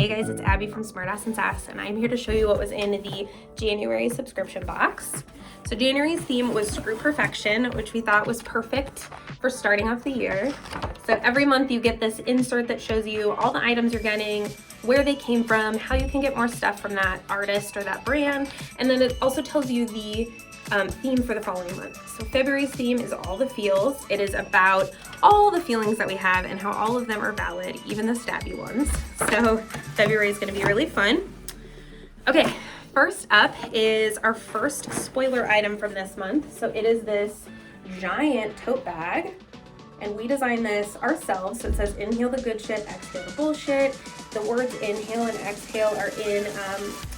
Hey guys, it's Abby from Smartass and Sass, and I'm here to show you what was in the January subscription box. So January's theme was Screw Perfection, which we thought was perfect for starting off the year. So every month you get this insert that shows you all the items you're getting, where they came from, how you can get more stuff from that artist or that brand, and then it also tells you the theme for the following month. So February's theme is all the feels. It is about all the feelings that we have and how all of them are valid, even the stabby ones. So February is going to be really fun. Okay, first up is our first spoiler item from this month. So it is this giant tote bag, and we designed this ourselves. So it says inhale the good shit, exhale the bullshit. The words inhale and exhale are in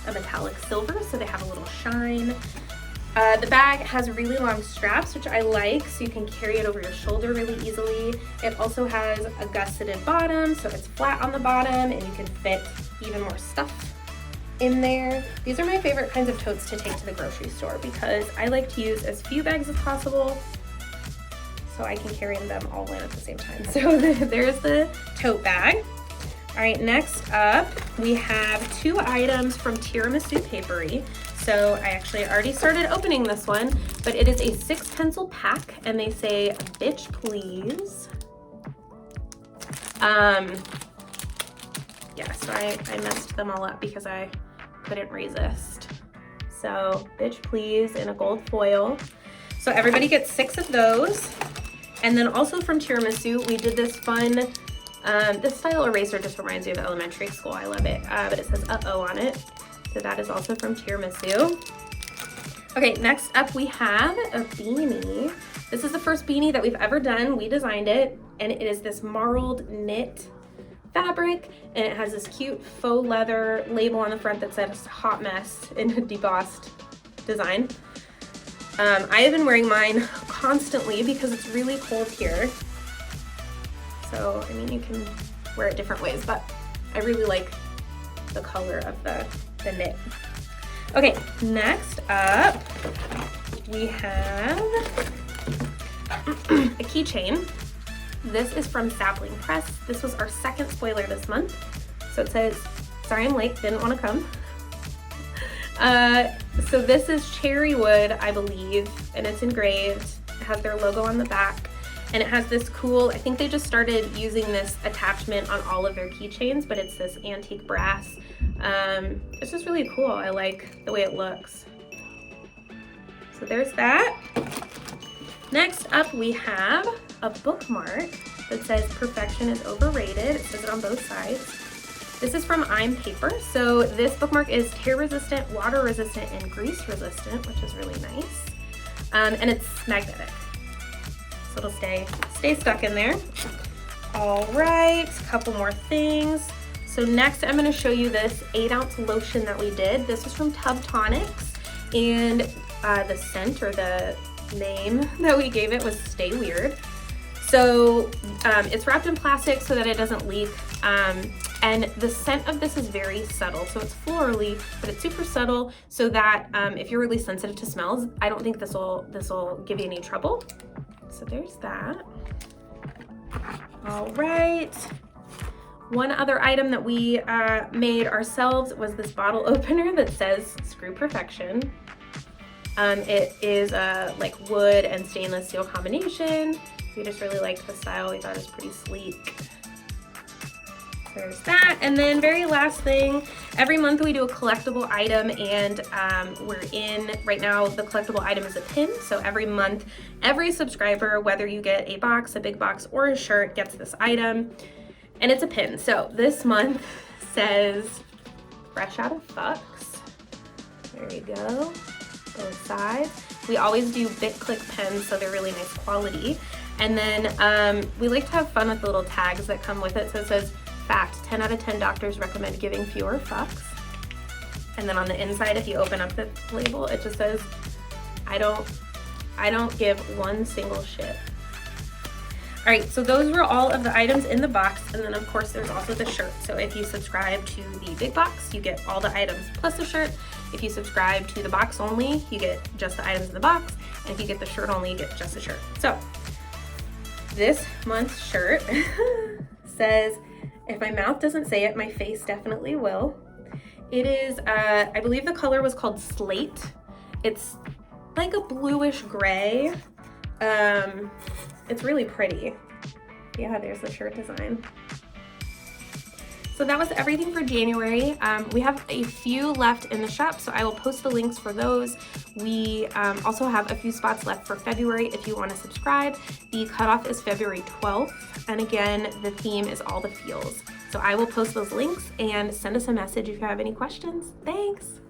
a metallic silver, so they have a little shine. The bag has really long straps, which I like, so you can carry it over your shoulder really easily. It also has a gusseted bottom, so it's flat on the bottom and you can fit even more stuff in there. These are my favorite kinds of totes to take to the grocery store because I like to use as few bags as possible so I can carry them all in at the same time. So there's the tote bag. All right, next up, we have two items from Tiramisu Papery. So I actually already started opening this one, but it is a 6 pencil pack and they say, bitch please. Yeah, so I messed them all up because I couldn't resist. So bitch please in a gold foil. So everybody gets 6 of those. And then also from Tiramisu, we did this fun, this style eraser just reminds me of elementary school. I love it, but it says uh-oh on it. So that is also from Tiramisu. Okay, next up we have a beanie. This is the first beanie that we've ever done. We designed it, and it is this marled knit fabric, and it has this cute faux leather label on the front that says hot mess in a debossed design. I have been wearing mine constantly because it's really cold here. So, I mean, you can wear it different ways, but I really like the color of the knit. Okay, next up, we have a keychain. This is from Sapling Press. This was our second spoiler this month. So it says, sorry I'm late, didn't want to come. So this is cherry wood, I believe, and it's engraved. It has their logo on the back. And it has this cool, I think they just started using this attachment on all of their keychains, but it's this antique brass. It's just really cool. I like the way it looks. So there's that. Next up, we have a bookmark that says perfection is overrated. It says it on both sides. This is from I'm Paper. So this bookmark is tear resistant, water resistant, and grease resistant, which is really nice. And it's magnetic. So it'll stay stuck in there. All right, a couple more things. So next I'm gonna show you this 8-ounce lotion that we did. This is from Tonic, and the scent or the name that we gave it was Stay Weird. So it's wrapped in plastic so that it doesn't leak. And the scent of this is very subtle. So it's florally, but it's super subtle so that if you're really sensitive to smells, I don't think this will give you any trouble. So there's that. All right. One other item that we made ourselves was this bottle opener that says Screw Perfection. It is like wood and stainless steel combination. We just really liked the style. We thought it was pretty sleek. There's that. And then very last thing, every month we do a collectible item, and we're in, right now the collectible item is a pin. So every month, every subscriber, whether you get a box, a big box, or a shirt, gets this item, and it's a pin. So this month says fresh out of Fucks. There you go, both sides. We always do Bit Click pens, so they're really nice quality. And then we like to have fun with the little tags that come with it. So it says, fact, 10 out of 10 doctors recommend giving fewer fucks. And then on the inside, if you open up the label, it just says, I don't give one single shit. All right, so those were all of the items in the box. And then of course there's also the shirt. So if you subscribe to the big box, you get all the items plus the shirt. If you subscribe to the box only, you get just the items in the box. And if you get the shirt only, you get just the shirt. So this month's shirt says If my mouth doesn't say it, my face definitely will. It is, I believe the color was called Slate. It's like a bluish gray. It's really pretty. Yeah, there's the shirt design. So that was everything for January. We have a few left in the shop, so I will post the links for those. We also have a few spots left for February if you want to subscribe. The cutoff is February 12th, and again, the theme is all the feels. So I will post those links and send us a message if you have any questions. Thanks!